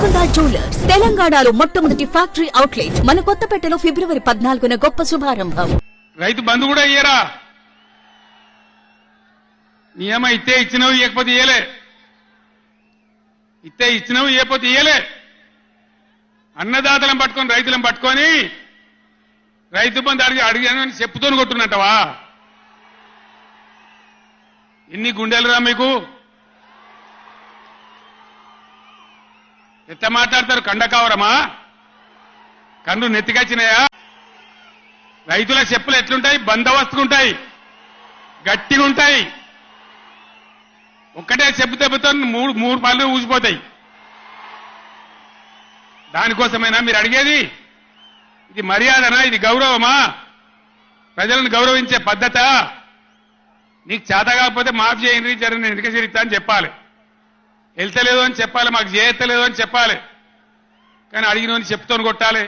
Mukunda jewellers తెలంగాణలో మొట్టమొదటి factory outlet మన కొత్తపేటలో ఫిబ్రవరి 14న గొప్ప శుభారంభం. రైతు బంధు కూడా ఇయ్యరా? నియమ ఇస్తే ఇచ్చినవి ఇవ్వకపోతే ఇయ్యలే, ఇస్తే ఇచ్చినవి ఇవ్వకపోతే ఇయ్యలే. అన్నదాతలను పట్టుకొని రైతులను పట్టుకొని రైతు బంధు అడిగానని చెప్పుతోని కొట్టున్నట్టవా? ఎన్ని గుండెలురా మీకు? ఎట్లా మాట్లాడతారు? కండకావరమా? కన్ను నెత్తికొచ్చినాయా? రైతుల చెప్పులు ఎట్లుంటాయి? బందోబస్తుకుంటాయి, గట్టిగా ఉంటాయి. ఒక్కటే చెప్పు దెబ్బతో మూడు పళ్ళు ఊసిపోతాయి. దానికోసమైనా మీరు అడిగేది? ఇది మర్యాదనా? ఇది గౌరవమా? ప్రజలను గౌరవించే పద్ధత? నీకు చేత కాకపోతే మాఫ్ చేయండి, జరిగిన ఎన్నిక చరిత్ర అని చెప్పాలి. వెళ్తలేదు అని చెప్పాలి, మాకు చేయలేదు అని చెప్పాలి. కానీ అడిగినోని చెప్తోని కొట్టాలి.